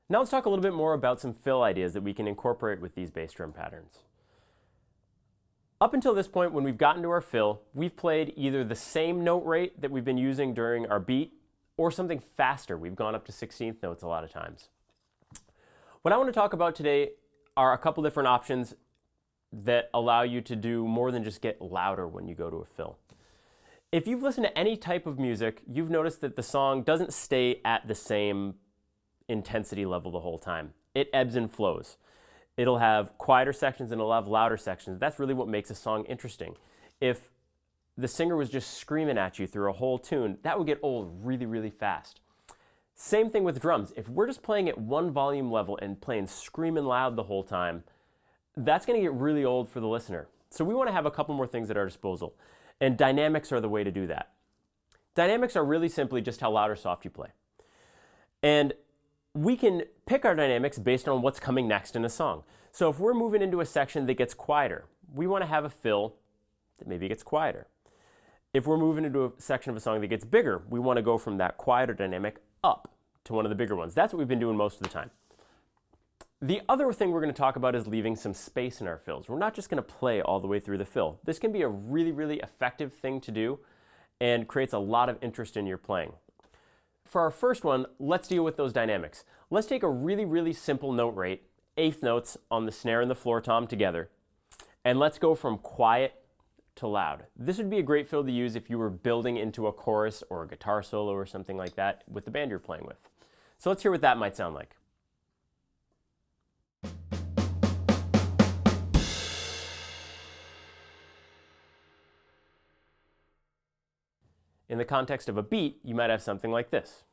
Now let's talk a little bit more about some fill ideas that we can incorporate with these bass drum patterns. Up until this point, when we've gotten to our fill, we've played either the same note rate that we've been using during our beat or something faster. We've gone up to 16th notes a lot of times. What I want to talk about today are a couple different options that allow you to do more than just get louder when you go to a fill. If you've listened to any type of music, you've noticed that the song doesn't stay at the same intensity level the whole time. It ebbs and flows. It'll have quieter sections and it'll have louder sections. That's really what makes a song interesting. If the singer was just screaming at you through a whole tune, that would get old really, really fast. Same thing with drums. If we're just playing at one volume level and playing screaming loud the whole time, that's going to get really old for the listener. So we want to have a couple more things at our disposal. And dynamics are the way to do that. Dynamics are really simply just how loud or soft you play. And we can pick our dynamics based on what's coming next in a song. So if we're moving into a section that gets quieter, we want to have a fill that maybe gets quieter. If we're moving into a section of a song that gets bigger, we want to go from that quieter dynamic up to one of the bigger ones. That's what we've been doing most of the time. The other thing we're going to talk about is leaving some space in our fills. We're not just going to play all the way through the fill. This can be a really, really effective thing to do and creates a lot of interest in your playing. For our first one, let's deal with those dynamics. Let's take a really, really simple note rate, eighth notes on the snare and the floor tom together, and let's go from quiet to loud. This would be a great fill to use if you were building into a chorus or a guitar solo or something like that with the band you're playing with. So let's hear what that might sound like. In the context of a beat, you might have something like this.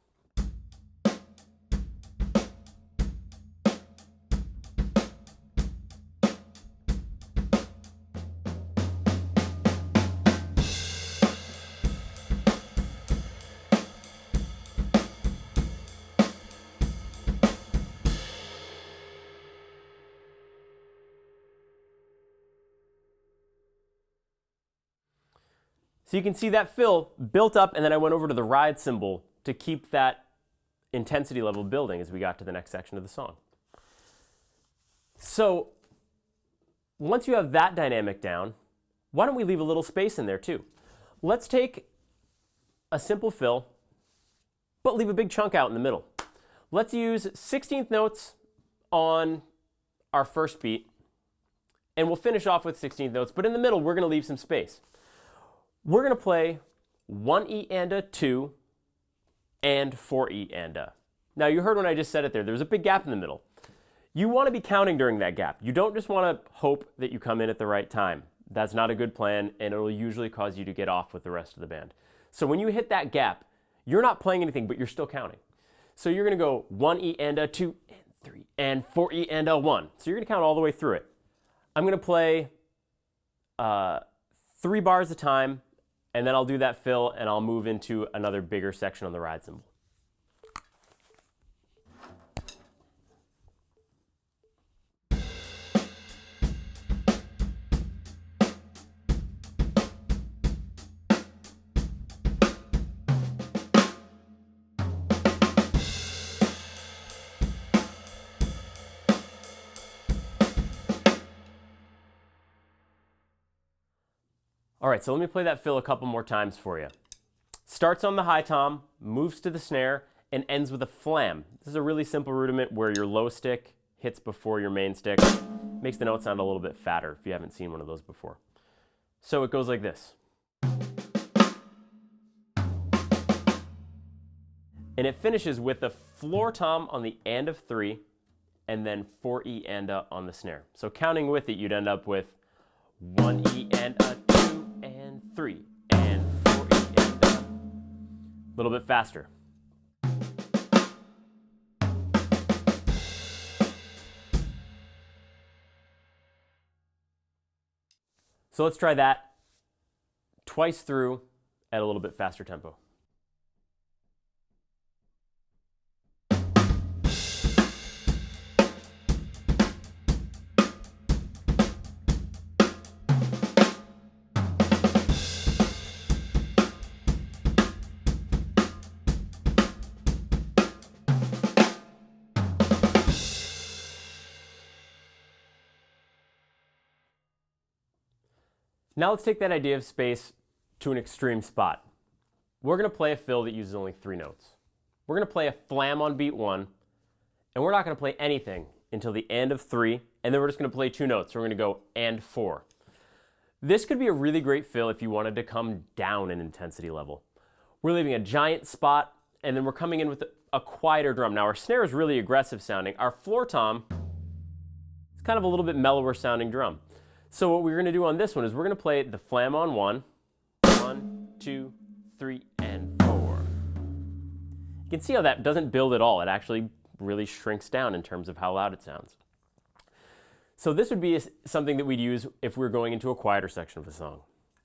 So you can see that fill built up, and then I went over to the ride cymbal to keep that intensity level building as we got to the next section of the song. So once you have that dynamic down, why don't we leave a little space in there too? Let's take a simple fill, but leave a big chunk out in the middle. Let's use 16th notes on our first beat, and we'll finish off with 16th notes, but in the middle we're going to leave some space. We're going to play 1 E and a 2 and 4 E and a. Now you heard when I just said it there, there's a big gap in the middle. You want to be counting during that gap. You don't just want to hope that you come in at the right time. That's not a good plan, and it'll usually cause you to get off with the rest of the band. So when you hit that gap, you're not playing anything, but you're still counting. So you're going to go 1 E and a 2 and 3 and 4 E and a 1. So you're going to count all the way through it. I'm going to play 3 bars at a time, and then I'll do that fill, and I'll move into another bigger section on the ride cymbal. All right, so let me play that fill a couple more times for you. Starts on the high tom, moves to the snare, and ends with a flam. This is a really simple rudiment where your low stick hits before your main stick. Makes the note sound a little bit fatter if you haven't seen one of those before. So it goes like this. And it finishes with a floor tom on the and of 3, and then 4 E and a on the snare. So counting with it, you'd end up with 1 E and a 2 and 3 and 4 E and a. A little bit faster. So let's try that twice through at a little bit faster tempo. Now let's take that idea of space to an extreme spot. We're going to play a fill that uses only 3 notes. We're going to play a flam on beat 1, and we're not going to play anything until the end of 3, and then we're just going to play 2 notes. So we're going to go and 4. This could be a really great fill if you wanted to come down in intensity level. We're leaving a giant spot, and then we're coming in with a quieter drum. Now our snare is really aggressive sounding. Our floor tom is kind of a little bit mellower sounding drum. So what we're going to do on this one is we're going to play the flam on 1, 1, 2, 3, and 4. You can see how that doesn't build at all. It actually really shrinks down in terms of how loud it sounds. So this would be something that we'd use if we're going into a quieter section of a song.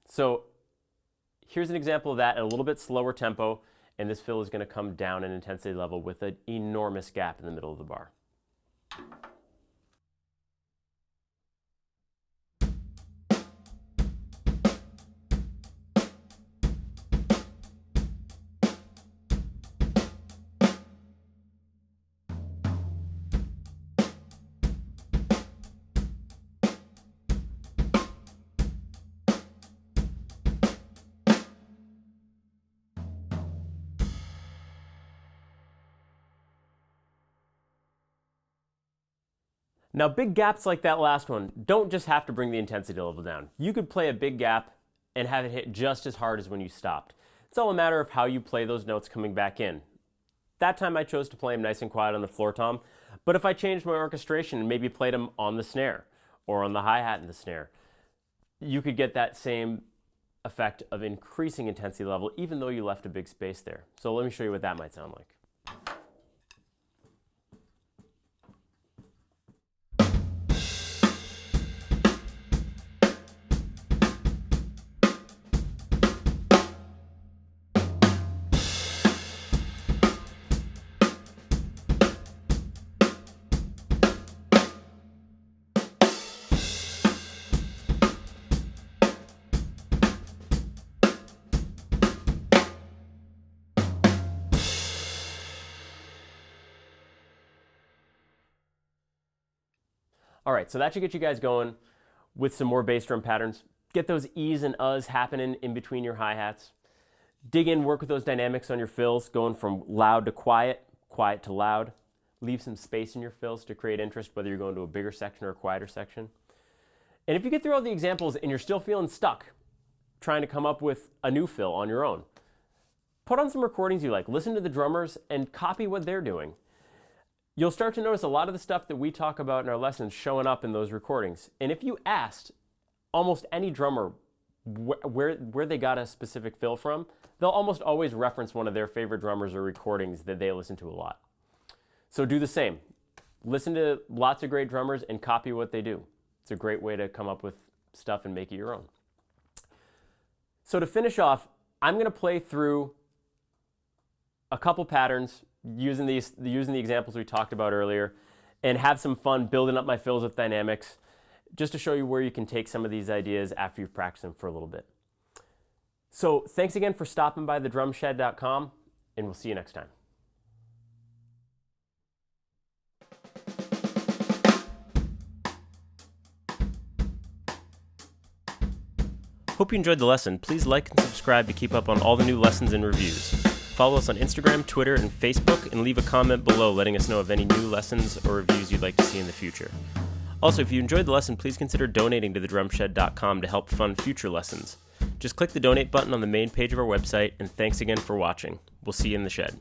So here's an example of that at a little bit slower tempo, and this fill is going to come down in intensity level with an enormous gap in the middle of the bar. Now big gaps like that last one don't just have to bring the intensity level down. You could play a big gap and have it hit just as hard as when you stopped. It's all a matter of how you play those notes coming back in. That time I chose to play them nice and quiet on the floor tom, but if I changed my orchestration and maybe played them on the snare or on the hi-hat and the snare, you could get that same effect of increasing intensity level even though you left a big space there. So let me show you what that might sound like. All right, so that should get you guys going with some more bass drum patterns. Get those E's and U's happening in between your hi-hats. Dig in, work with those dynamics on your fills, going from loud to quiet, quiet to loud. Leave some space in your fills to create interest, whether you're going to a bigger section or a quieter section. And if you get through all the examples and you're still feeling stuck, trying to come up with a new fill on your own, put on some recordings you like. Listen to the drummers and copy what they're doing. You'll start to notice a lot of the stuff that we talk about in our lessons showing up in those recordings. And if you asked almost any drummer where they got a specific fill from, they'll almost always reference one of their favorite drummers or recordings that they listen to a lot. So do the same. Listen to lots of great drummers and copy what they do. It's a great way to come up with stuff and make it your own. So to finish off, I'm going to play through a couple patterns using the examples we talked about earlier and have some fun building up my fills with dynamics just to show you where you can take some of these ideas after you've practiced them for a little bit. So thanks again for stopping by thedrumshed.com, and we'll see you next time. Hope you enjoyed the lesson. Please like and subscribe to keep up on all the new lessons and reviews. Follow us on Instagram, Twitter, and Facebook, and leave a comment below letting us know of any new lessons or reviews you'd like to see in the future. Also, if you enjoyed the lesson, please consider donating to thedrumshed.com to help fund future lessons. Just click the donate button on the main page of our website, and thanks again for watching. We'll see you in the shed.